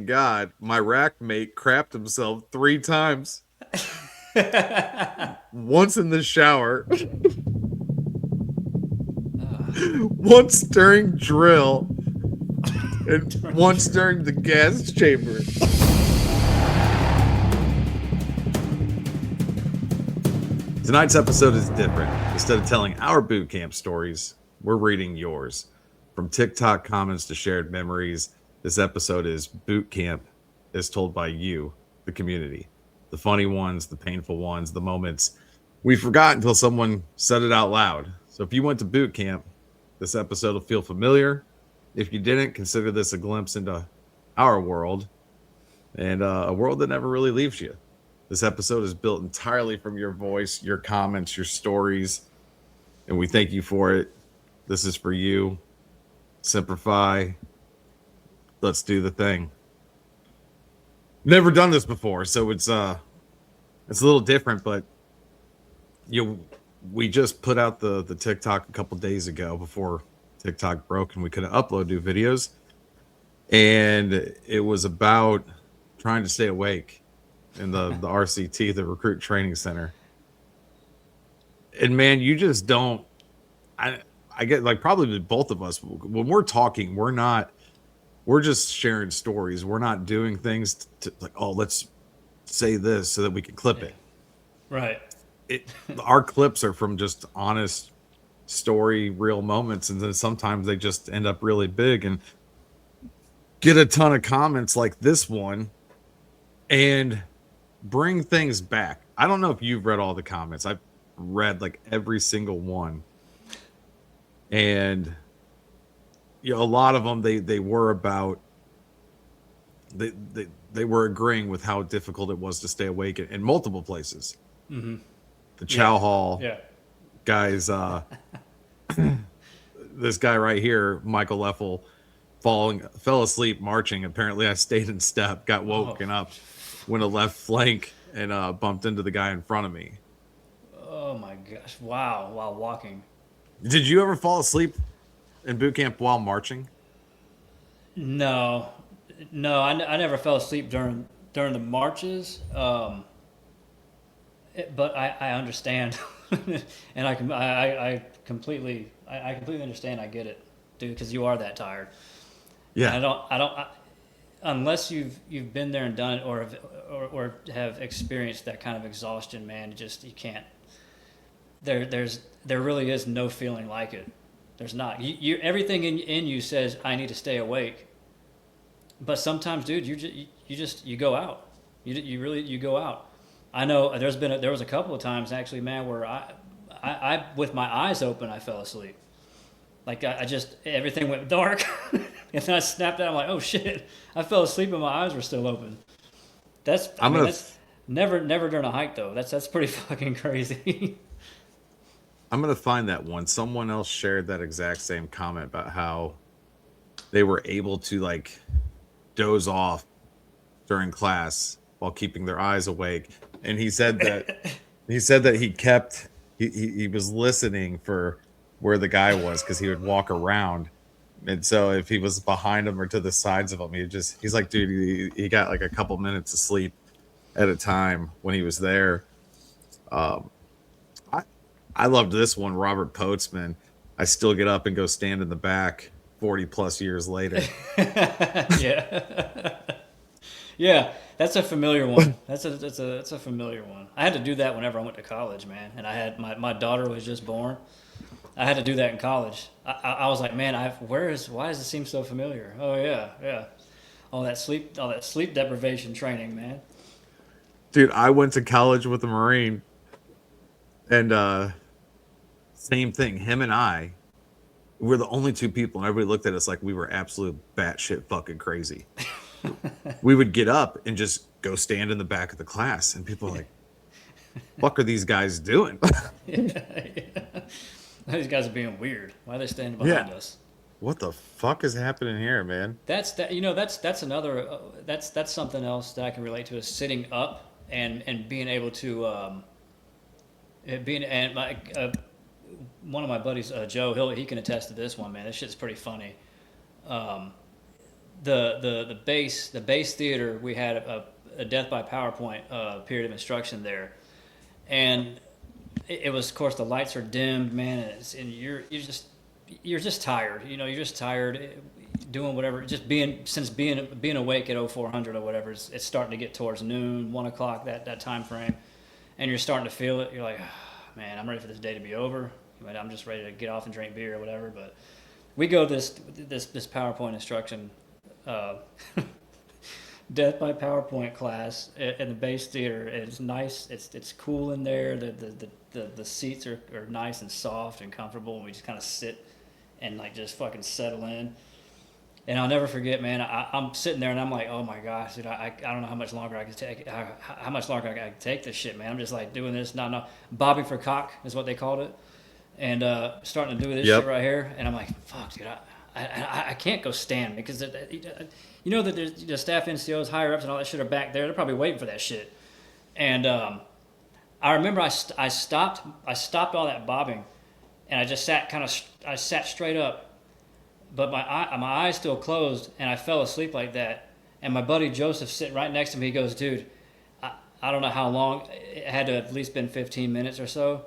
God, my rack mate crapped himself 3 times. Once in the shower, once during drill, and once during the gas chamber. Tonight's episode is different. Instead of telling our boot camp stories, we're reading yours. From TikTok comments to shared memories, this episode is Boot Camp is told by you, the community. The funny ones, the painful ones, the moments we forgot until someone said it out loud. So if you went to boot camp, this episode will feel familiar. If you didn't, consider this a glimpse into our world and a world that never really leaves you. This episode is built entirely from your voice, your comments, your stories, and we thank you for it. This is for you. Simplify. Let's do the thing. Never done this before, so it's a little different, but we just put out the TikTok a couple days ago before TikTok broke and we couldn't upload new videos. And it was about trying to stay awake in the RCT, the Recruit Training Center. And man, you just don't. I get like probably both of us when we're talking, we're just sharing stories. We're not doing things to like, oh, let's say this so that we can clip it. Right. Our clips are from just honest story, real moments, and then sometimes they just end up really big and get a ton of comments like this one and bring things back. I don't know if you've read all the comments. I've read like every single one. And a lot of them they were about they were agreeing with how difficult it was to stay awake in multiple places. Mm-hmm. The Chow Yeah. Hall Yeah. guys, this guy right here, Michael Leffel, fell asleep marching. Apparently, I stayed in step, got Oh. woken up, went a left flank, and bumped into the guy in front of me. Oh my gosh. Wow. While walking. Did you ever fall asleep in boot camp while marching? No. No. I never fell asleep during the marches. But I understand, and I completely understand. I get it, dude, because you are that tired. And Yeah, unless you've been there and done it, or have experienced that kind of exhaustion, man. You can't. There really is no feeling like it. There's not. Everything in you says I need to stay awake, but sometimes, dude, you go out. You go out. I know there was a couple of times actually, man, where I with my eyes open I fell asleep. Like I just everything went dark, and then I snapped out. I'm like, oh shit, I fell asleep and my eyes were still open. I'm gonna That's never during a hike though. That's pretty fucking crazy. I'm gonna find that one. Someone else shared that exact same comment about how they were able to like doze off during class while keeping their eyes awake. And he said that he was listening for where the guy was because he would walk around. And so if he was behind him or to the sides of him, he's like, dude, he got like a couple minutes of sleep at a time when he was there. Um, I I loved this one, Robert Poatsman. I still get up and go stand in the back 40 plus years later. Yeah. Yeah, that's a familiar one. That's a familiar one. I had to do that whenever I went to college, man. And I had my daughter was just born. I had to do that in college. I was like, man, why does it seem so familiar? Oh yeah, yeah. All that sleep deprivation training, man. Dude, I went to college with a Marine and same thing. Him and I were the only two people, and everybody looked at us like we were absolute batshit fucking crazy. We would get up and just go stand in the back of the class, and people are like, "Fuck are these guys doing?" Yeah. These guys are being weird. Why are they standing Yeah, behind us? what the fuck is happening here, man? That's another that's something else that I can relate to is sitting up and being able to being and my one of my buddies Joe he can attest to this one, man. This shit's pretty funny. Um, the base theater, we had a death by PowerPoint period of instruction there, and it was, of course, the lights are dimmed, man, and you're just tired. You know, you're just tired doing whatever. Just being awake at 0400 or whatever. It's starting to get towards noon, 1 o'clock, that time frame, and you're starting to feel it. You're like, oh, man, I'm ready for this day to be over. I'm just ready to get off and drink beer or whatever. But we go this PowerPoint instruction. Death by PowerPoint class in the base theater. It's nice. It's cool in there. The seats are nice and soft and comfortable, and we just kind of sit and like just fucking settle in. And I'll never forget, man. I'm sitting there and I'm like, oh my gosh, dude, I don't know how much longer I can take. How much longer I can take this shit, man. I'm just like doing this, no, bobbing for cock is what they called it, and starting to do this shit right here. And I'm like, fuck, dude, I can't go stand because you know that there's the staff NCOs, higher ups, and all that shit are back there. They're probably waiting for that shit. And I remember I stopped all that bobbing, and I just sat straight up, but my eyes still closed, and I fell asleep like that. And my buddy Joseph sitting right next to me, he goes, dude, I don't know how long, it had to have at least been 15 minutes or so.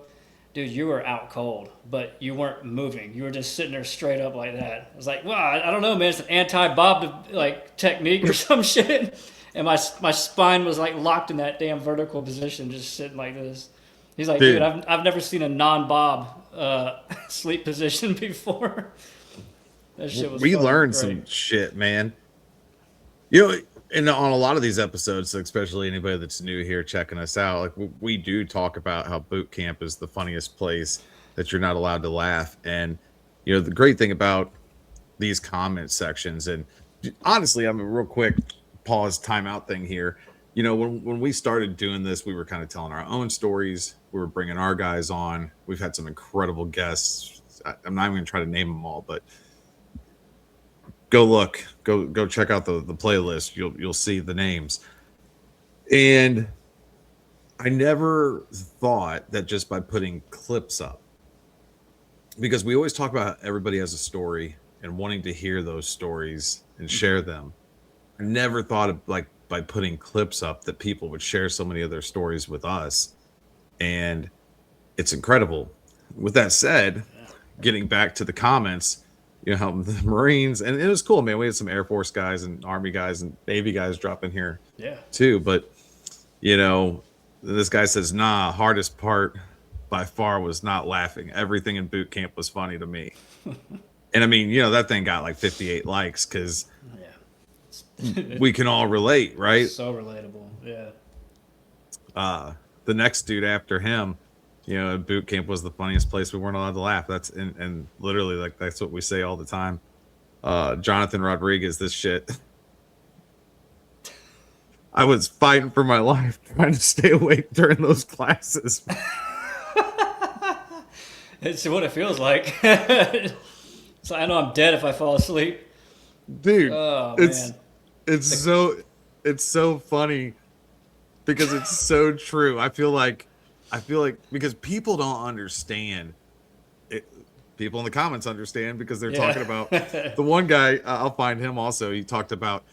Dude, you were out cold, but you weren't moving. You were just sitting there straight up like that. I was like, well, I don't know, man. It's an anti-bob like technique or some shit. And my spine was like locked in that damn vertical position, just sitting like this. He's like, dude, I've never seen a non-bob sleep position before. That shit was. We learned some shit, man. You know, and on a lot of these episodes, especially anybody that's new here checking us out, like we do talk about how boot camp is the funniest place that you're not allowed to laugh. And you know, the great thing about these comment sections, and honestly, I'm a real quick pause timeout thing here. You know, when we started doing this, we were kind of telling our own stories. We were bringing our guys on. We've had some incredible guests. I'm not even going to try to name them all, but go check out the playlist. You'll see the names. And I never thought that just by putting clips up, because we always talk about how everybody has a story and wanting to hear those stories and share them. I never thought of, like, by putting clips up that people would share so many of their stories with us. And it's incredible. With that said, getting back to the comments, you know, the Marines, and it was cool, man. We had some Air Force guys and Army guys and Navy guys drop in here too. But, you know, this guy says, nah, hardest part by far was not laughing. Everything in boot camp was funny to me. And I mean, you know, that thing got like 58 likes because we can all relate, right? So relatable. Yeah. The next dude after him, you know, boot camp was the funniest place we weren't allowed to laugh. That's and literally, like, that's what we say all the time. Jonathan Rodriguez, this shit. I was fighting for my life trying to stay awake during those classes. It's what it feels like. So I know I'm dead if I fall asleep. Dude, oh, it's so funny because it's so true. I feel like because people don't understand it, people in the comments understand because they're talking about the one guy. I'll find him also. He talked about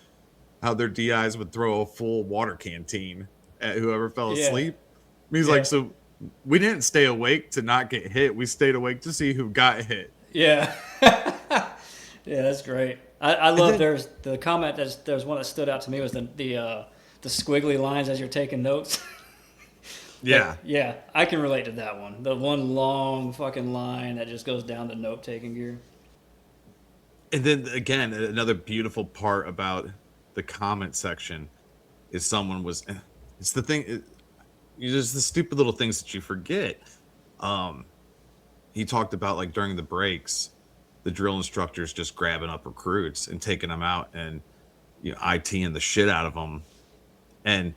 how their DIs would throw a full water canteen at whoever fell asleep. And he's like, so we didn't stay awake to not get hit. We stayed awake to see who got hit. Yeah. Yeah, that's great. I love there's the comment there's one that stood out to me was the squiggly lines as you're taking notes. Yeah. Yeah, I can relate to that one. The one long fucking line that just goes down to note taking gear. And then again, another beautiful part about the comment section is it's the thing, just the stupid little things that you forget. He talked about, like, during the breaks, the drill instructors just grabbing up recruits and taking them out and, you know, ITing the shit out of them. And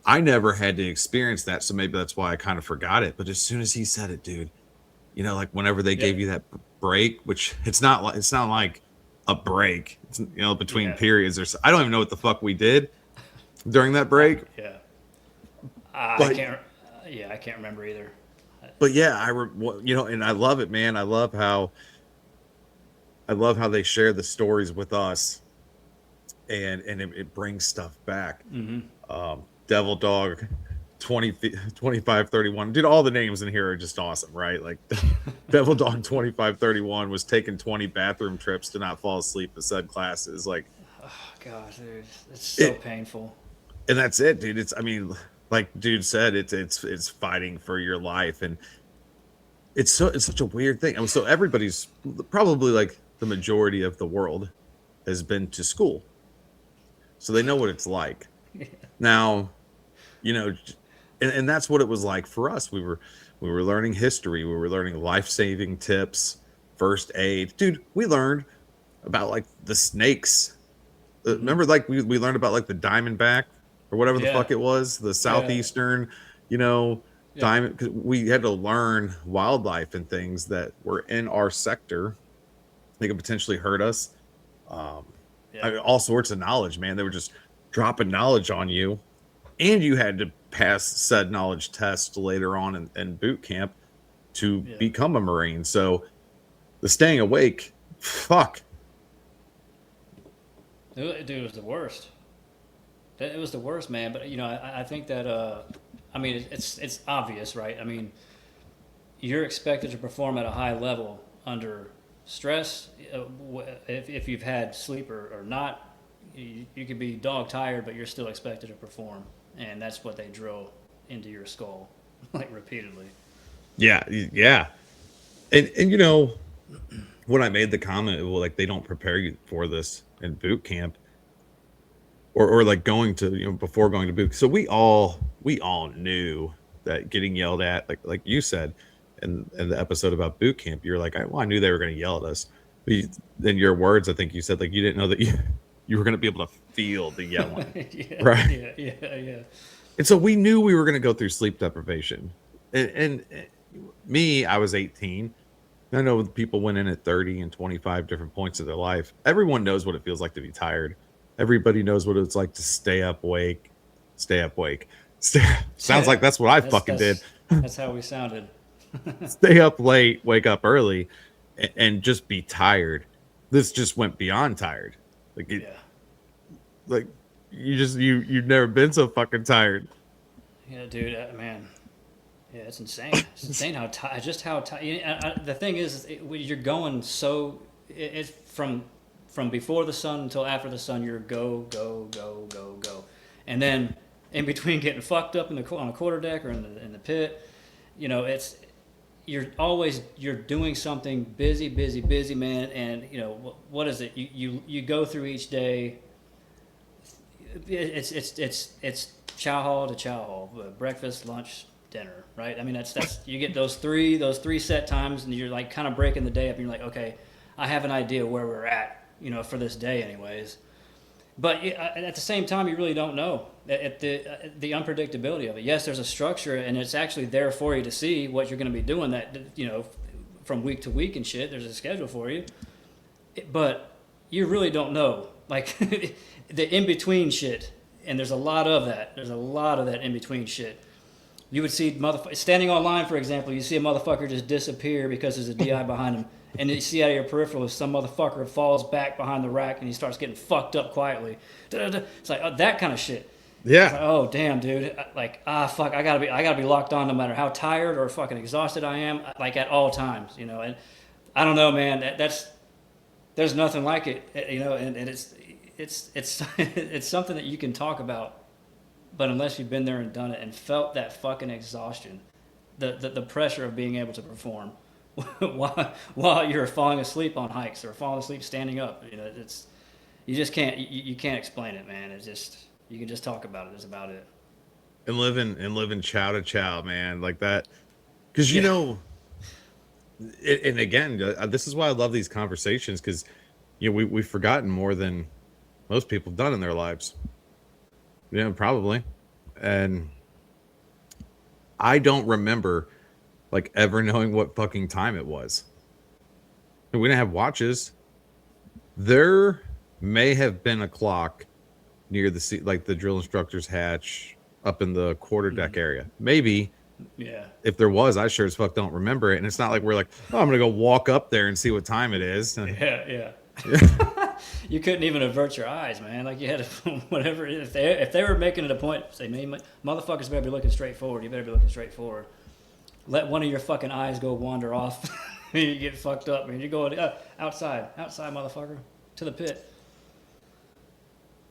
I never had to experience that, so maybe that's why I kind of forgot it. But as soon as he said it, dude, you know, like whenever they gave you that break, which it's not like a break, it's, you know, between periods or so. I don't even know what the fuck we did during that break. I can't remember either. But yeah, you know, and I love it, man. I love how they share the stories with us. and it brings stuff back. Mm-hmm. Devil Dog 2531. Dude, all the names in here are just awesome, right? Like Devil Dog 2531 was taking 20 bathroom trips to not fall asleep at said classes. Like Oh, gosh, dude, it's so it, painful. and that's it, dude. It's, I mean, like dude said, it's fighting for your life, and it's such a weird thing. And so everybody's probably like the majority of the world has been to school, so they know what it's like. Now, you know, and that's what it was like for us. We were learning history, we were learning life-saving tips, first aid. Dude, we learned about like the snakes. Mm-hmm. Remember, like we learned about like the diamondback or whatever the Yeah, fuck it was, the yeah, southeastern, you know, yeah, diamond. 'Cause we had to learn wildlife and things that were in our sector. They could potentially hurt us. Um, I yeah, mean, all sorts of knowledge, man. They were just dropping knowledge on you, and you had to pass said knowledge test later on in boot camp to yeah. become a Marine. So the staying awake, fuck. Dude, it was the worst. It was the worst, man. But you know, I think that I mean, it's obvious, right? I mean, you're expected to perform at a high level under stress. If you've had sleep or not, you could be dog tired, but you're still expected to perform, and that's what they drill into your skull, like repeatedly. Yeah, yeah. And you know, when I made the comment, well, like they don't prepare you for this in boot camp, or like going to, you know, before going to boot. So we all knew that getting yelled at, like you said in the episode about boot camp, you're like, well, I knew they were going to yell at us. But in your words, I think you said like you didn't know that you were going to be able to feel the yelling, Yeah, right? yeah, yeah, yeah. And so we knew we were going to go through sleep deprivation. And me, I was 18. I know people went in at 30 and 25 different points of their life. Everyone knows what it feels like to be tired. Everybody knows what it's like to stay up awake, stay up wake. Sounds like that's what I that's fucking did. that's that's how we sounded. Stay up late, wake up early, and just be tired. This just went beyond tired. Like it, Yeah, like you've never been so fucking tired. yeah, dude, man. Yeah, it's insane. It's insane how just how the thing is, when you're going so it's from before the sun until after the sun. You're go go go go go, and then in between getting fucked up in the on the quarter deck or in the pit, you know it's you're doing something busy busy busy, man. And you know what is it? You go through each day. It's chow hall to chow hall, breakfast, lunch, dinner, right? I mean, that's you get those three set times, and you're like kind of breaking the day up. And you're like, okay, I have an idea where we're at, you know, for this day, anyways. But at the same time, you really don't know at the unpredictability of it. Yes, there's a structure, and it's actually there for you to see what you're going to be doing. That you know, from week to week and shit. There's a schedule for you, but you really don't know. Like the in between shit, and there's a lot of that. There's a lot of that in between shit. You would see standing on line, for example. You see a motherfucker just disappear because there's a DI behind him, and you see out of your peripheral some motherfucker falls back behind the rack and he starts getting fucked up quietly. Da-da-da. It's like that kind of shit. It's Yeah. like, oh damn, dude. Like fuck, I gotta be locked on no matter how tired or fucking exhausted I am. Like at all times, you know. And I don't know, man. That's there's nothing like it, you know. And it's it's something that you can talk about, but unless you've been there and done it and felt that fucking exhaustion, the pressure of being able to perform while you're falling asleep on hikes or falling asleep standing up, you know, it's you just can't you can't explain it, man. It's just you can just talk about it. That's about it. And living chow to chow, man, like that. Because you Yeah, know, and again, this is why I love these conversations, because you know we've forgotten more than most people have done in their lives. Yeah, probably. And I don't remember like ever knowing what fucking time it was. And we didn't have watches. There may have been a clock near the seat, like the drill instructor's hatch up in the quarter deck area. Maybe. yeah, If there was, I sure as fuck don't remember it. And it's not like we're like, oh, I'm gonna go walk up there and see what time it is. yeah, yeah. You couldn't even avert your eyes, man. Like you had to whatever. If they were making it a point, say, man, motherfuckers better be looking straight forward. You better be looking straight forward. Let one of your fucking eyes go wander off, and you get fucked up, man. You're going outside, motherfucker, to the pit.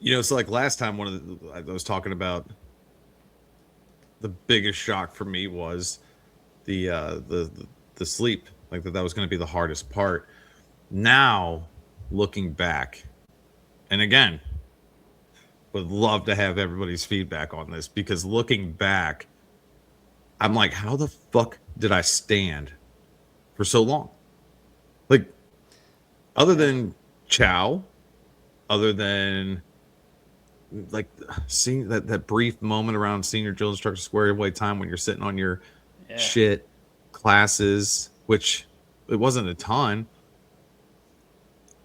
You know, so like last time, I was talking about the biggest shock for me was the sleep. Like that was going to be the hardest part. Now, looking back, and again, would love to have everybody's feedback on this because looking back, I'm like, how the fuck did I stand for so long? Like, other than chow, other than like seeing that brief moment around senior drill instructor square away time when you're sitting on your shit classes, which it wasn't a ton,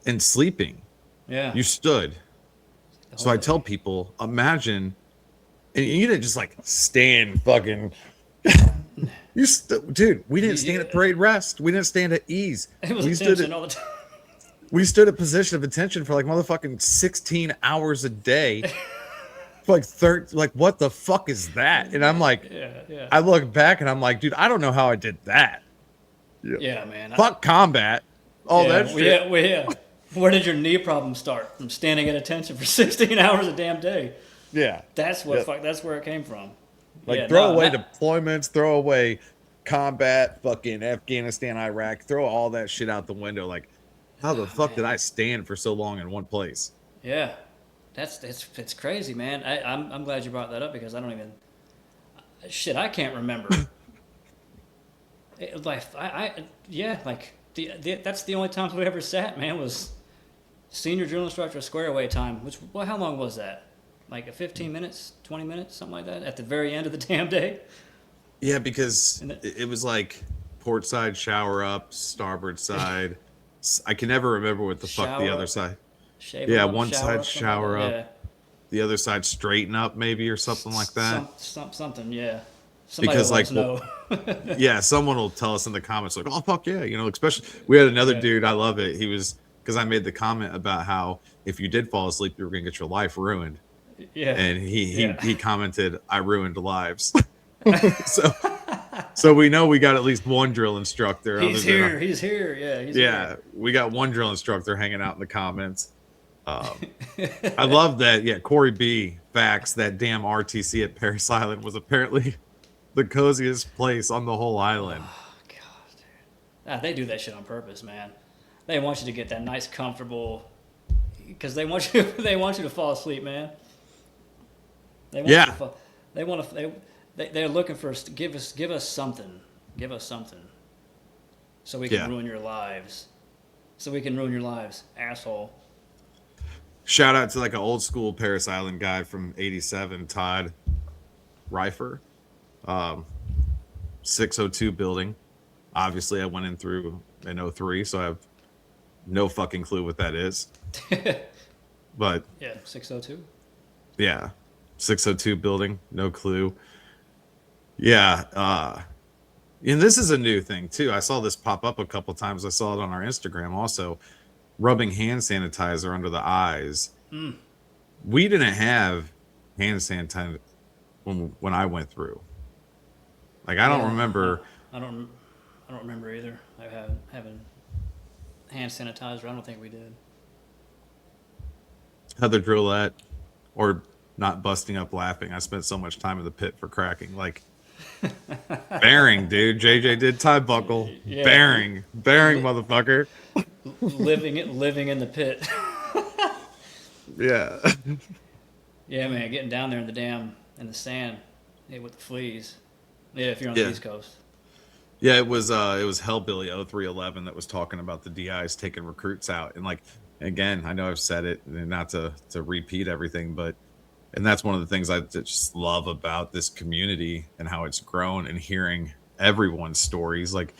and sleeping. Yeah. You stood. So I tell people, imagine, and you didn't just like stand fucking. Dude, we didn't stand at parade rest. We didn't stand at ease. It was we attention all the time. We stood at position of attention for like motherfucking 16 hours a day. For like what the fuck is that? And I'm like, I look back and I'm like, dude, I don't know how I did that. Yeah, man. Fuck combat. All that shit. Yeah. Where did your knee problem start? From standing at attention for 16 hours a damn day. Yeah. That's what. That's where it came from. Like throw away deployments, throw away combat, fucking Afghanistan, Iraq, throw all that shit out the window. Like, how the fuck did I stand for so long in one place? Yeah, it's crazy, man. I'm glad you brought that up because I don't even I can't remember. That's the only times we ever sat, man. Was senior drill instructor square away time. How long was that? Like 15 minutes, 20 minutes, something like that, at the very end of the damn day. Yeah, because it was like port side shower up, starboard side. I can never remember what the fuck the other side. One side shower up, the other side straighten up, maybe, or something like that. Something, yeah. Somebody because like, know. Yeah, someone will tell us in the comments like, "Oh fuck yeah," especially we had another dude. I love it. He was because I made the comment about how if you did fall asleep, you were gonna get your life ruined. Yeah, and he commented, "I ruined lives." So we know we got at least one drill instructor. He's here. Yeah, he's here. We got one drill instructor hanging out in the comments. I love that. Yeah, Corey B. Facts. That damn RTC at Paris Island was apparently the coziest place on the whole island. Oh god, dude. They do that shit on purpose, man. They want you to get that nice, comfortable, because they want you to fall asleep, man. They want you to fall, they want to. They're looking for us to give us something, so we can ruin your lives, asshole. Shout out to like an old school Paris Island guy from '87, Todd Reifer, 602 building. Obviously, I went in through in 03, so I have no fucking clue what that is. But 602. Yeah, 602 building, no clue. Yeah, and this is a new thing too. I saw this pop up a couple times. I saw it on our Instagram also. Rubbing hand sanitizer under the eyes. We didn't have hand sanitizer when I went through. Like I don't remember. I don't remember either. I haven't hand sanitizer. I don't think we did. Heather Drillette, or not busting up laughing. I spent so much time in the pit for cracking. Like bearing, dude. JJ did tie buckle. Yeah. Bearing, motherfucker. living in the pit. Yeah. Yeah, man. Getting down there in the sand, with the fleas. Yeah, if you're on the East Coast. Yeah, it was Hellbilly 0311 that was talking about the DIs taking recruits out, and like again, I know I've said it, and not to repeat everything, but. And that's one of the things I just love about this community and how it's grown, and hearing everyone's stories. Like,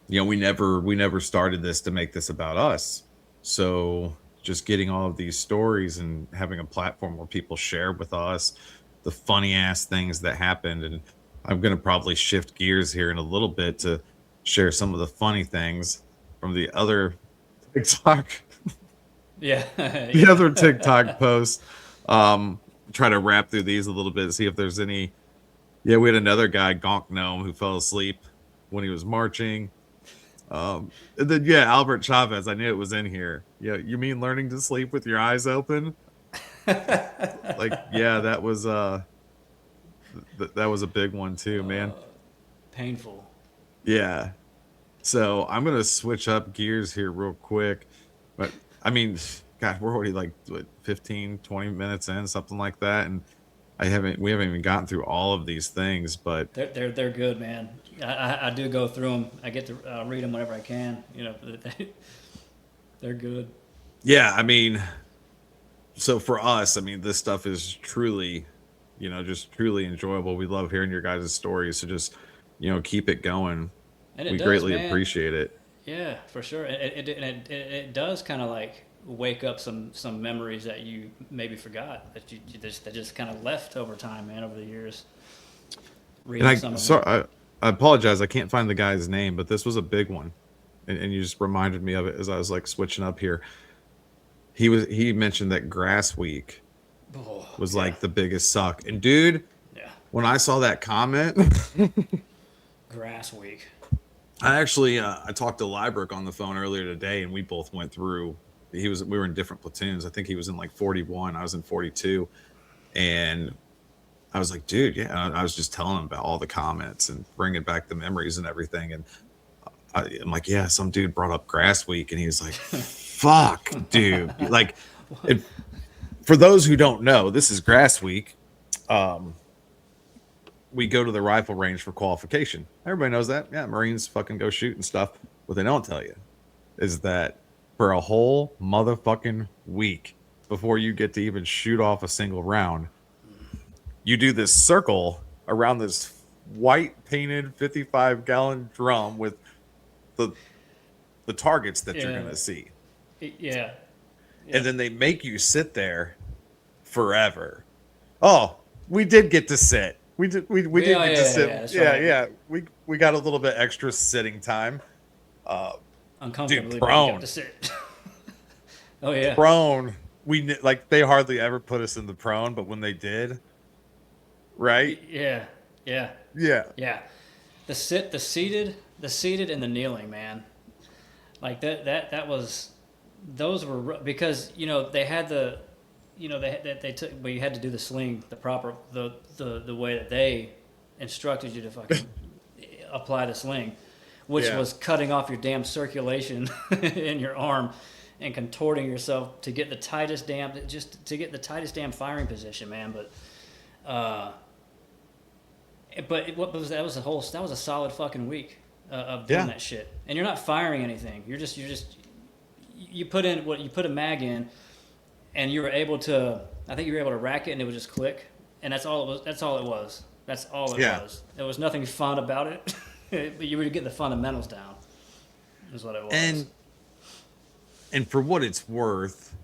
we never started this to make this about us. So just getting all of these stories and having a platform where people share with us the funny ass things that happened. And I'm going to probably shift gears here in a little bit to share some of the funny things from the other TikTok Yeah. The Yeah. other TikTok post. Try to wrap through these a little bit, see if there's any. Yeah, we had another guy, Gonk Gnome, who fell asleep when he was marching. And then yeah, Albert Chavez. I knew it was in here. Yeah, you mean learning to sleep with your eyes open? Like, yeah, that was that was a big one too, man. Painful. Yeah. So I'm gonna switch up gears here real quick. But I mean, God, we're already like what, 15, 20 minutes in, something like that. And we haven't even gotten through all of these things, but They're good, man. I do go through them. I get to read them whenever I can. They're good. yeah, I mean, so for us, I mean, this stuff is truly, just truly enjoyable. We love hearing your guys' stories. So just, keep it going. And it We does, greatly man. appreciate it. Yeah, for sure. It does kind of like wake up some memories that you maybe forgot that just kind of left over time, man, over the years. And Reading some of them. I apologize. I can't find the guy's name, but this was a big one. And you just reminded me of it as I was like switching up here. He mentioned that Grass Week Oh, was yeah, like the biggest suck. And dude, yeah. when I saw that comment, Grass week. I actually I talked to Librook on the phone earlier today, and we both went through. We were in different platoons. I think he was in like 41. I was in 42, and I was like, dude, yeah. I was just telling him about all the comments and bringing back the memories and everything. And I'm like, yeah, some dude brought up Grass Week, and he's like, fuck, dude. Like, it, for those who don't know, this is Grass Week. Um, we go to the rifle range for qualification. Everybody knows that. Yeah, Marines fucking go shoot and stuff. What they don't tell you is that for a whole motherfucking week before you get to even shoot off a single round, you do this circle around this white painted 55-gallon drum with the the targets that you're Yeah, gonna see. yeah, And yep. then they make you sit there forever. Oh, we did get to sit. We We, did oh get to yeah, sit. yeah. That's Yeah, right. yeah. We got a little bit extra sitting time. Uh dude, Uncomfortably, but we got to prone. sit. Oh yeah, Prone. Like they hardly ever put us in the prone, but when they did, right? yeah, yeah, Yeah. yeah. The seated, and the kneeling, man. Like that was those were because they had the they took but you had to do the sling the proper the way that they instructed you to fucking apply the sling, which Yeah. was cutting off your damn circulation in your arm and contorting yourself to get the tightest damn firing position, man. That was that was a solid fucking week of doing Yeah. that shit, and you're not firing anything. You put in what you put a mag in, and you were able to. I think you were able to rack it, and it would just click, and that's all it was. That's all it was. That's all it Yeah. was. There was nothing fun about it, but you were get the fundamentals down. Is what it was. And for what it's worth,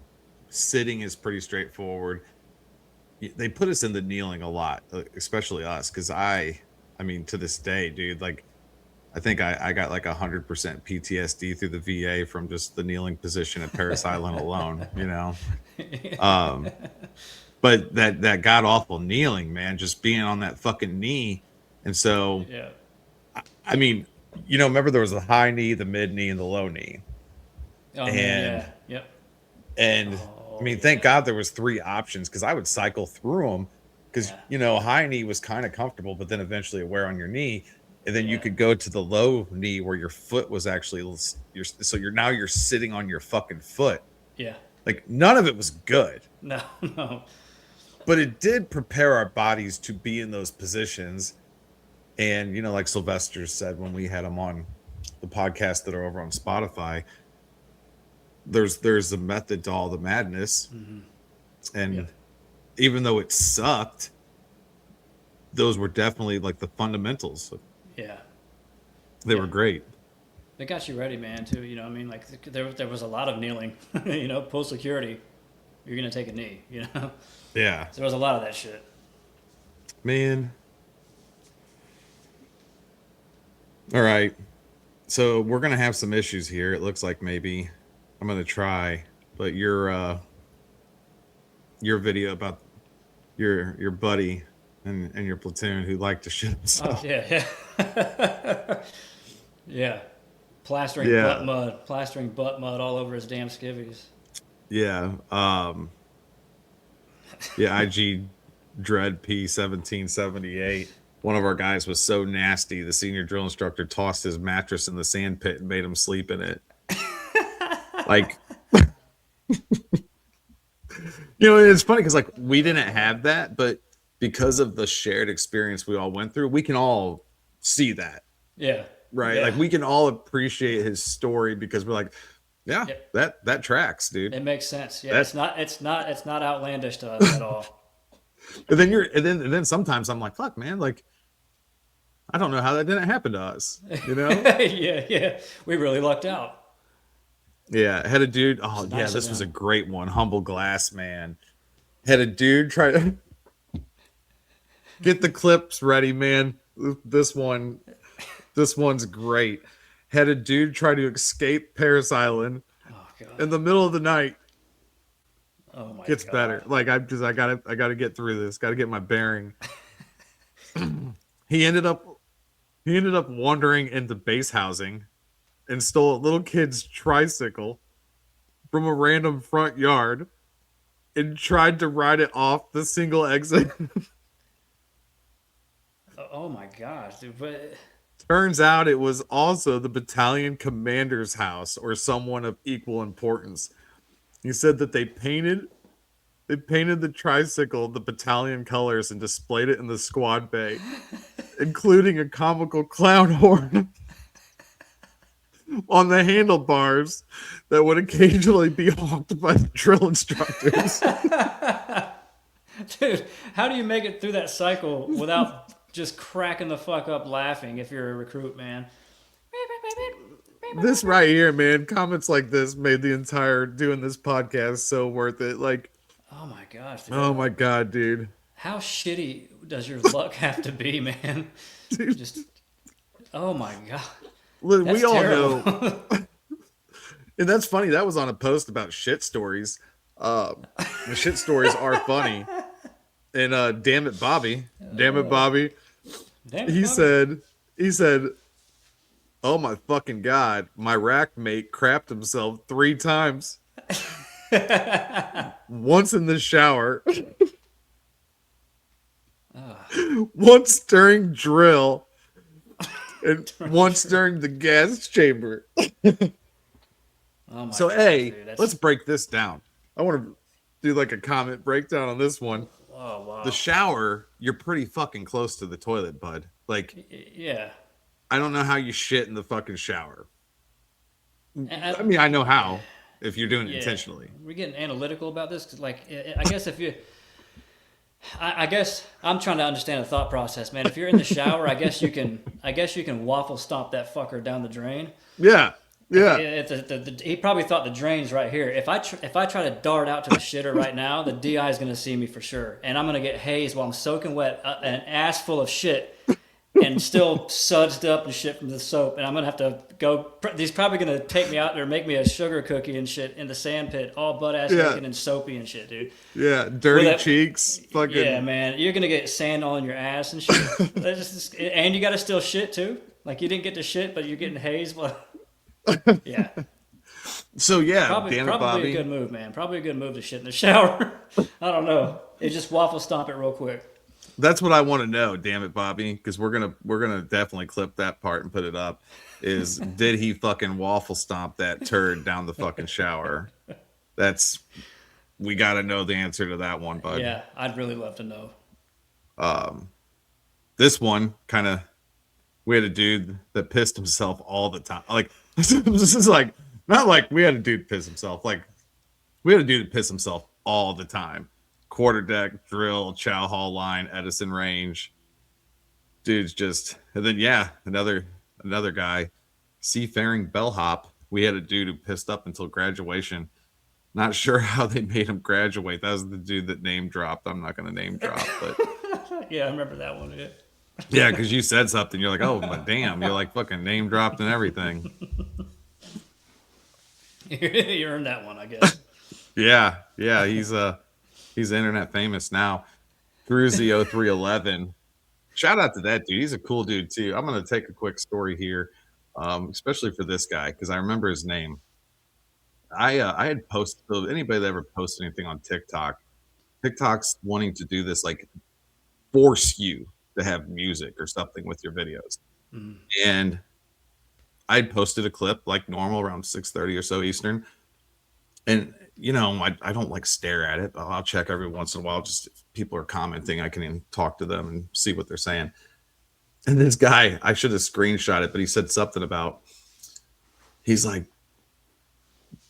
sitting is pretty straightforward. They put us in the kneeling a lot, especially us, because I mean, to this day, dude, like I think I got like 100% PTSD through the VA from just the kneeling position at Paris Island alone. But that god awful kneeling, man, just being on that fucking knee. And so, Yeah. I mean, remember there was the high knee, the mid knee, and the low knee. Oh man. And Yeah. Yep. And I Oh mean, thank yeah. God there was three options because I would cycle through them because Yeah. high knee was kind of comfortable, but then eventually it wear on your knee, and then you Yeah. could go to the low knee where your foot was actually you're sitting on your fucking foot. Yeah. Like none of it was good, No. No. but it did prepare our bodies to be in those positions. And like Sylvester said when we had him on the podcast that are over on Spotify, there's a method to all the madness. Mm-hmm. And Yep. even though it sucked, those were definitely like the fundamentals. Yeah. They Yeah. were great. They got you ready, man. Too. I mean, like there was a lot of kneeling. Post security, you're gonna take a knee. Yeah, So there was a lot of that shit. man. All right. So we're gonna have some issues here. It looks like maybe I'm gonna try but your video about your buddy and your platoon who liked to shit Oh himself. yeah, yeah, yeah. Yeah, Plastering butt mud all over his damn skivvies. yeah, yeah. IG Dread P 1778. One of our guys was so nasty. The senior drill instructor tossed his mattress in the sand pit and made him sleep in it. Like, it's funny because like we didn't have that, but because of the shared experience we all went through, we can all see that, Yeah, right? yeah, Like we can all appreciate his story because we're like, yeah, yeah. that tracks, dude. It makes sense. Yeah, That it's not outlandish to us at all. and then sometimes I'm like, fuck, man, like I don't know how that didn't happen to us, you know? Yeah, yeah. We really lucked out. Yeah, had a dude. Oh It's yeah, nice of this was a him. great one. Humble Glass Man had a dude try to get the clips ready, man. This one, this one's great. Had a dude try to escape Paris Island Oh god. in the middle of the night. Oh my Gets better. god. Like I gotta get through this. Got to get my bearing. He ended up wandering into base housing and stole a little kid's tricycle from a random front yard and tried to ride it off the single exit. Oh my gosh, dude. But Turns out it was also the battalion commander's house or someone of equal importance. He said that they painted the tricycle the battalion colors and displayed it in the squad bay, including a comical clown horn on the handlebars that would occasionally be honked by the drill instructors. dude, how do you make it through that cycle without just cracking the fuck up laughing if you're a recruit, man? This right here, man, comments like this made the entire doing this podcast so worth it. Like, Oh my gosh, dude. oh my god, dude. How shitty does your luck have to be, man? Dude, Just oh my god. we That's all terrible. know, and that's funny. That was on a post about shit stories. The shit stories are funny. And damn it, Bobby. Damn it, He Bobby. said, he said, "Oh my fucking god, my rack mate crapped himself 3 times. Once in the shower, once during drill, and once during the gas chamber." Oh my So, gosh, hey, dude. That's let's break this down. I want to do like a comment breakdown on this one. oh The wow. shower, you're pretty fucking close to the toilet, bud. Like, Yeah. I don't know how you shit in the fucking shower. I And mean, I know how if you're doing it yeah, intentionally. we're getting analytical about this 'cause, like, I guess if you, I guess I'm trying to understand the thought process, man. If you're in the shower, I guess you can waffle stomp that fucker down the drain. Yeah, yeah, He probably thought the drain's right here. If I try to dart out to the shitter right now, the DI is gonna see me for sure, and I'm gonna get hazed while I'm soaking wet, an ass full of shit, and still sudsed up and shit from the soap, and I'm gonna have to go. He's probably gonna take me out there and make me a sugar cookie and shit in the sand pit, all butt ass Yeah. naked and soapy and shit, dude. yeah. Dirty Well, that- cheeks, fucking. Yeah, man, you're gonna get sand all in your ass and shit. And you gotta still shit too. Like you didn't get to shit, but you're getting hazed. Well, yeah. So yeah, Probably, damn it, probably Bobby. a good move, man. Probably a good move to shit in the shower. I don't know. It just waffle stomp it real quick. That's what I want to know. Damn it, Bobby, because we're gonna definitely clip that part and put it up. Is did he fucking waffle stomp that turd down the fucking shower? That's we got to know the answer to that one, bud. Yeah, I'd really love to know. This one kind of we had a dude that pissed himself all the time. Like this is like not like we had a dude piss himself. Like we had a dude piss himself all the time. Quarter deck, drill, chow hall line, Edison range. Dude's just and then yeah, another guy, seafaring bellhop. We had a dude who pissed up until graduation. Not sure how they made him graduate. That was the dude that name dropped. I'm not gonna name drop, but Yeah, I remember that one. Yeah. yeah, because you said something. You're like, oh, but damn, you're like fucking name dropped and everything. You earned that one, I guess. Yeah, he's internet famous now. Cruzy0311. Shout out to that dude. He's a cool dude too. I'm gonna take a quick story here, especially for this guy because I remember his name. I had posted, so anybody that ever posted anything on TikTok, TikTok's wanting to do this, like force you to have music or something with your videos. Mm. And I'd posted a clip like normal around 6:30 or so Eastern. And I don't like stare at it. I'll check every once in a while. Just if people are commenting, I can talk to them and see what they're saying. And this guy, I should have screenshot it, but he said something about, he's like,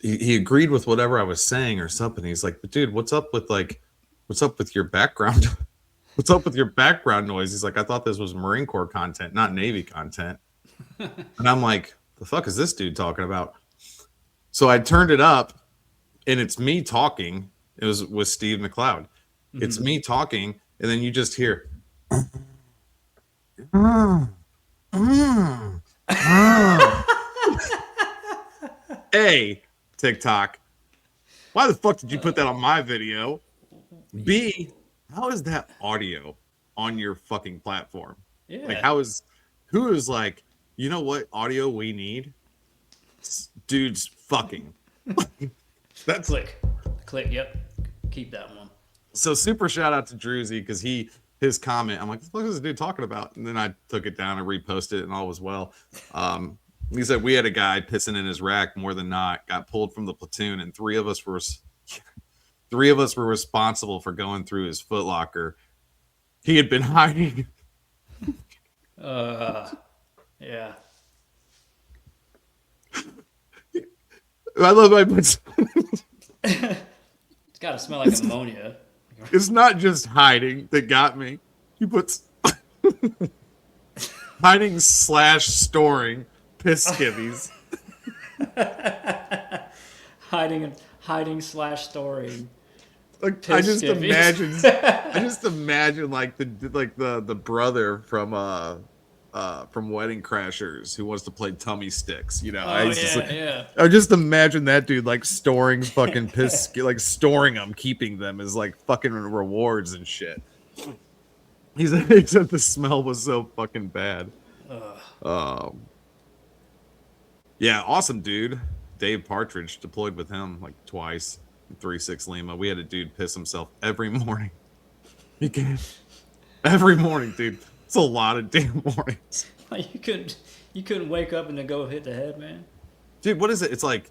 he agreed with whatever I was saying or something. He's like, but dude, what's up with your background? What's up with your background noise? He's like, I thought this was Marine Corps content, not Navy content. And I'm like, the fuck is this dude talking about? So I turned it up and it's me talking. It was with Steve McLeod. It's me talking, and then you just hear A, TikTok. Why the fuck did you put that on my video? B, how is that audio on your fucking platform? Yeah. Like, who is like, you know what audio we need? Dudes fucking. That's Click. Yep. Keep that one. so super shout out to Druzy because his comment, I'm like, what is this dude talking about? And then I took it down and reposted it and all was well. He said we had a guy pissing in his rack more than not, got pulled from the platoon, and three of us were responsible for going through his footlocker. He had been hiding. Yeah. I love my puts. It's got to smell like ammonia. It's not just hiding that got me. He puts hiding / storing piss skivvies. hiding / storing. Like I just imagine like the brother from Wedding Crashers who wants to play tummy sticks, I just imagine that dude like storing fucking piss, like storing them, keeping them as like fucking rewards and shit. He said the smell was so fucking bad. Yeah, awesome dude. Dave Partridge deployed with him like twice. 3-6 Lima. We had a dude piss himself every morning. Every morning, dude. It's a lot of damn mornings. You couldn't wake up and then go hit the head, man. Dude, what is it? It's like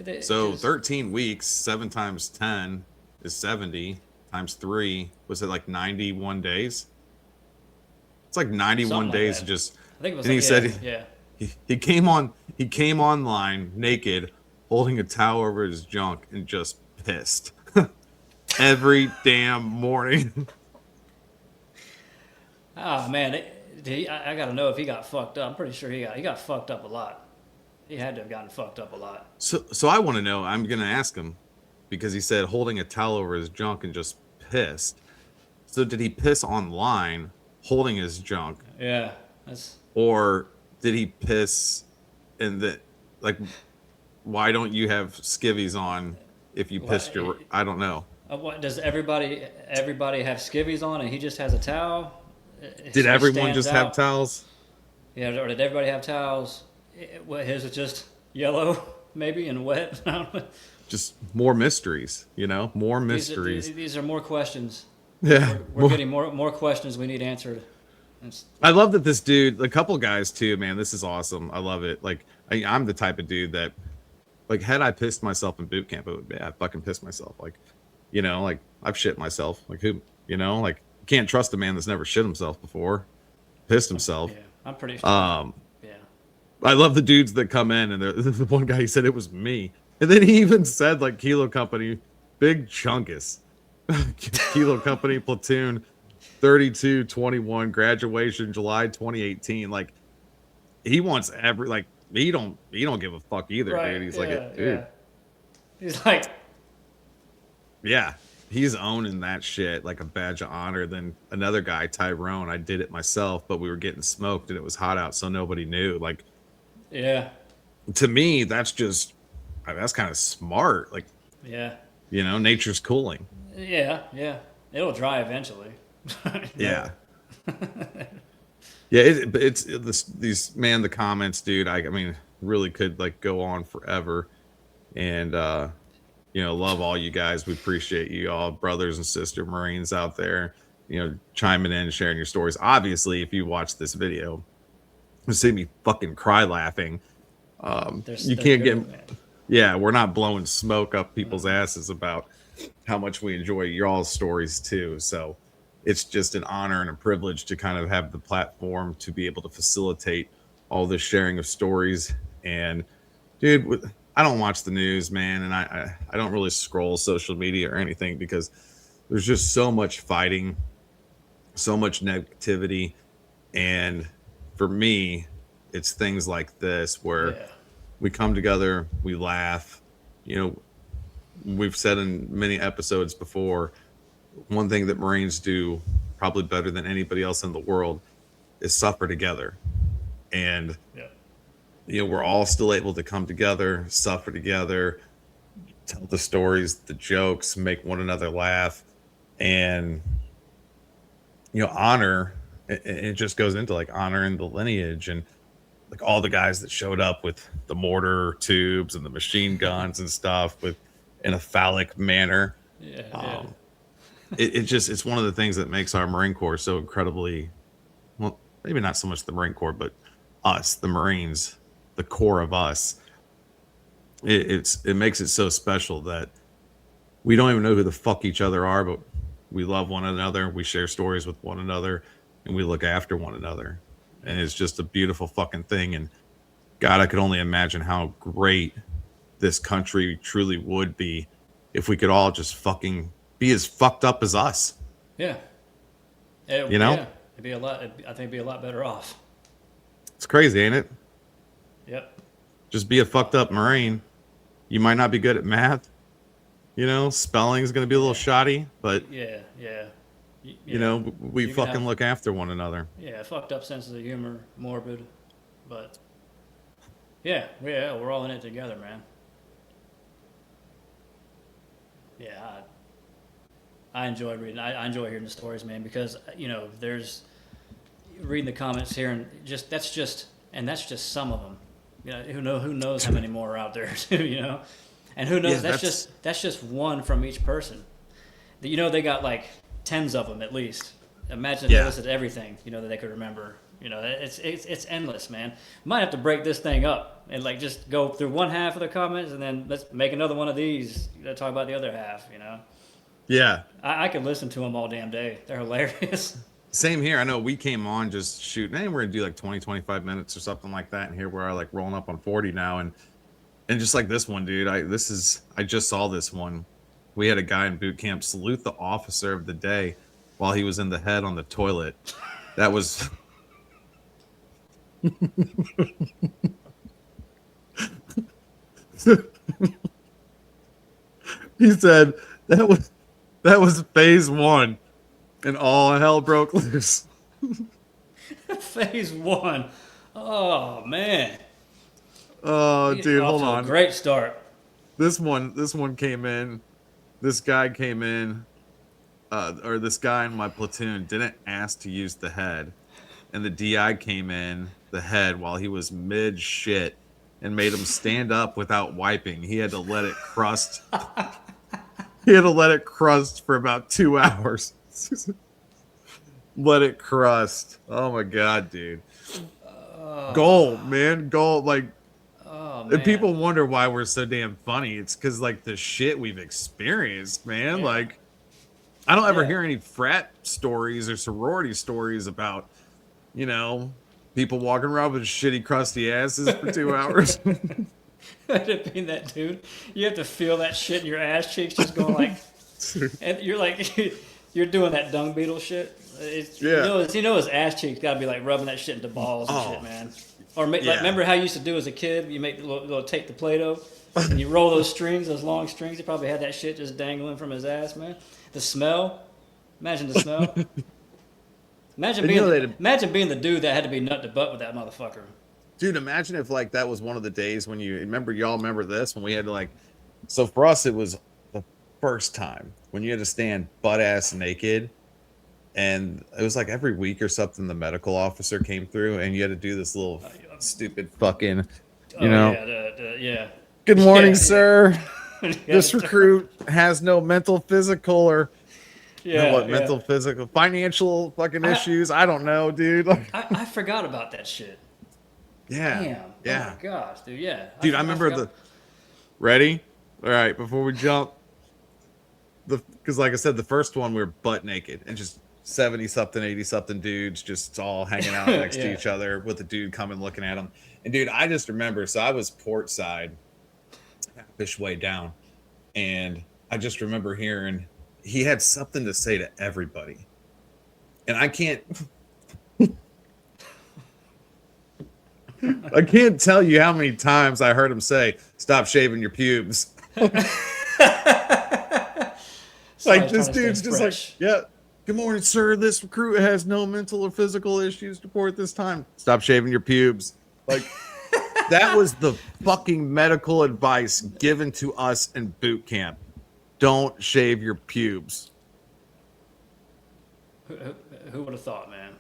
13 weeks, 7 times 10 is 70 times 3. Was it like 91 days? It's like 91 Something days like just. I think it was. And he said yeah. he came online naked, holding a towel over his junk and just pissed every damn morning. Oh man, I gotta know if he got fucked up. I'm pretty sure he got fucked up a lot. He had to have gotten fucked up a lot. So I want to know. I'm gonna ask him because he said holding a towel over his junk and just pissed. So did he piss online holding his junk? Yeah, or did he piss in the like? Why don't you have skivvies on if you pissed your? I don't know. What does everybody have skivvies on and he just has a towel? Did everyone just have towels? Yeah, or did everybody have towels? His was just yellow, maybe, and wet. Just more mysteries, more mysteries. These are more questions. Yeah, we're getting more questions we need answered. I love that this dude, a couple guys too, man. This is awesome. I love it. Like I'm the type of dude that, like, had I pissed myself in boot camp, it would be I fucking pissed myself. Like, like I've shit myself. Like who, like can't trust a man that's never shit himself before, pissed himself. Yeah, I'm pretty sure. Yeah. I love the dudes that come in and the one guy, he said it was me. And then he even said like Kilo Company, Big Chunkus, Kilo Company platoon, 3221 graduation, July 2018. Like he wants he don't give a fuck either, right, dude. He's like, dude. Yeah. He's like, yeah, he's owning that shit like a badge of honor. Then another guy, Tyrone, I did it myself, but we were getting smoked and it was hot out, so nobody knew. Like, yeah, to me, that's kind of smart. Like, yeah, You know, nature's cooling. Yeah, yeah. It'll dry eventually. Yeah. But Yeah, but these man the comments, dude. I mean, really could like go on forever, and you know, love all you guys. We appreciate you all, brothers and sister Marines out there. You know, chiming in, sharing your stories. Obviously, if you watch this video, you see me fucking cry laughing. You they're can't get, good, man. yeah, we're not blowing smoke up people's No. asses about how much we enjoy y'all's stories too. So it's just an honor and a privilege to kind of have the platform to be able to facilitate all this sharing of stories. And dude, I don't watch the news, man, and I don't really scroll social media or anything because there's just so much fighting, so much negativity, and for me, it's things like this where Yeah. we come together, we laugh. You know, we've said in many episodes before, one thing that Marines do probably better than anybody else in the world is suffer together. And, Yeah. you know, we're all still able to come together, suffer together, tell the stories, the jokes, make one another laugh, and, you know, honor. It just goes into like honoring the lineage and like all the guys that showed up with the mortar tubes and the machine guns and stuff with in a phallic manner. Yeah. Yeah. Um, it just it's one of the things that makes our Marine Corps so incredibly well, maybe not so much the Marine Corps, but us, the Marines, the core of us. It makes it so special that we don't even know who the fuck each other are, but we love one another, we share stories with one another, and we look after one another. And it's just a beautiful fucking thing. And God, I could only imagine how great this country truly would be if we could all just fucking be as fucked up as us. Yeah. You know? Yeah. It'd be a lot. I think it'd be a lot better off. It's crazy, ain't it? Yep. Just be a fucked up Marine. You might not be good at math. You know, spelling is going to be a little Yeah. shoddy, but, Yeah. Yeah. you Yeah. know, we You can fucking have look after one another. yeah fucked up senses of humor, morbid, but yeah, yeah, we're all in it together, man. Yeah. I enjoy reading. I enjoy hearing the stories, man, because there's reading the comments here and that's just some of them. Who knows how many more are out there too, and who Yeah, knows that's just one from each person. They got like tens of them at least. Imagine if they yeah. listed everything that they could remember. It's endless, man. Might have to break this thing up and like just go through one half of the comments and then let's make another one of these. Talk about the other half. Yeah. I could listen to them all damn day. They're hilarious. Same here. I know we came on just shooting, and we're gonna do like 20, 25 minutes or something like that. And here we are like rolling up on 40 now. And just like this one, dude, I just saw this one. We had a guy in boot camp salute the officer of the day while he was in the head on the toilet. That was he said that was phase one and all hell broke loose. Phase one. Oh man, Oh, we dude, off hold to a on. great start. This one came in. This guy came in, or this guy in my platoon didn't ask to use the head, and the DI came in the head while he was mid shit and made him stand up without wiping. He had to let it crust. He had to let it crust for about 2 hours. Let it crust. Oh my god, dude. Gold, man. Gold. Like, Oh and man, people wonder why we're so damn funny. It's because like the shit we've experienced, man. yeah, Like, I don't ever yeah. hear any frat stories or sorority stories about, people walking around with shitty, crusty asses for 2 hours. It being that dude, you have to feel that shit in your ass cheeks just going like, and you're like, you're doing that dung beetle shit. Yeah. His ass cheeks got to be like rubbing that shit into balls and shit, Oh, man. Or like, yeah. remember how you used to do as a kid? You make take the Play-Doh and you roll those strings, those long strings. He probably had that shit just dangling from his ass, man. The smell. Imagine the smell. Imagine And imagine being the dude that had to be nut to butt with that motherfucker. dude, imagine if like that was one of the days when y'all remember this when we had to like, so for us it was first time when you had to stand butt ass naked, and it was like every week or something, the medical officer came through and you had to do this little stupid fucking, you Oh know, yeah, yeah. good morning, Yeah, sir. yeah. This recruit has no mental, physical, or Yeah, what, yeah. mental, physical, financial fucking issues. I don't know, dude. I forgot about that shit. Yeah. Damn. Yeah. Oh my gosh, dude. Yeah. Dude, I remember forgot. ready? All right, before we jump, because like I said, the first one we were butt naked and just 70 something, 80 something dudes just all hanging out next to Yeah. each other with the dude coming looking at them. And dude, I just remember, so I was port side, fish way down, and I just remember hearing he had something to say to everybody. And I can't tell you how many times I heard him say, "Stop shaving your pubes." Like, this dude's just like, yeah, good morning, sir. This recruit has no mental or physical issues to report this time. Stop shaving your pubes. Like, that was the fucking medical advice given to us in boot camp. Don't shave your pubes. Who would have thought, man?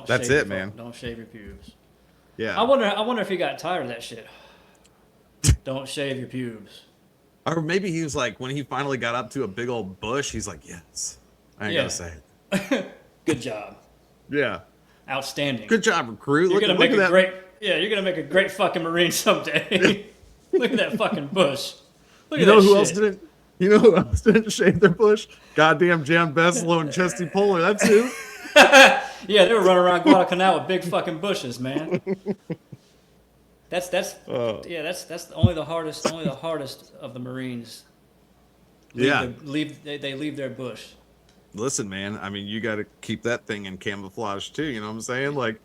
That's it, man. Don't shave your pubes. Yeah. I wonder if he got tired of that shit. Don't shave your pubes. Or maybe he was like, when he finally got up to a big old bush, he's like, yes, I ain't gonna say it. Good job. Yeah. Outstanding. Good job, recruit. You're gonna make a great fucking Marine someday. Look at that fucking bush. Look at that who shit. else didn't? You know who else didn't shave their bush? Goddamn Jan Besselo and Chesty Polar. That's who. Yeah, they were running around Guadalcanal with big fucking bushes, man. That's only the hardest of the Marines. They leave their bush. Listen, man, I mean, you got to keep that thing in camouflage too, you know what I'm saying? Like,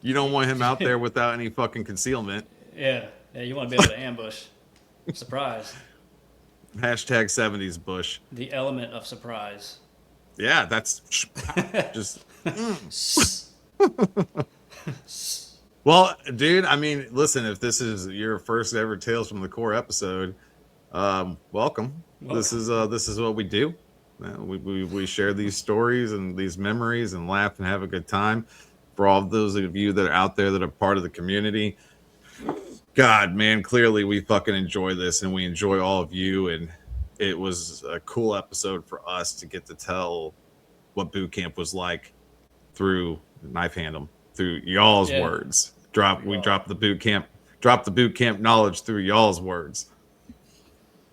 you don't want him out there without any fucking concealment. Yeah, you want to be able to ambush. Surprise. Hashtag 70s bush. The element of surprise. Yeah, that's just. Well, dude, I mean, listen, if this is your first ever Tales from the Core episode, welcome. This is what we do. We share these stories and these memories and laugh and have a good time. For all of those of you that are out there that are part of the community, God, man, clearly we fucking enjoy this and we enjoy all of you. And it was a cool episode for us to get to tell what boot camp was like through Knife Hand'em, through y'all's words. We dropped the boot camp knowledge through y'all's words.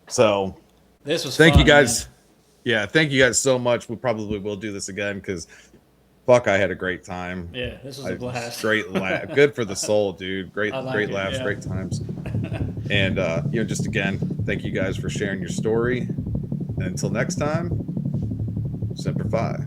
So this was thank fun, you guys. Man. Yeah, thank you guys so much. We probably will do this again because fuck, I had a great time. Yeah, this was a blast. Great laugh. Good for the soul, dude. Great laughs, yeah. Great times. And just again, thank you guys for sharing your story. And until next time, Semper Fi.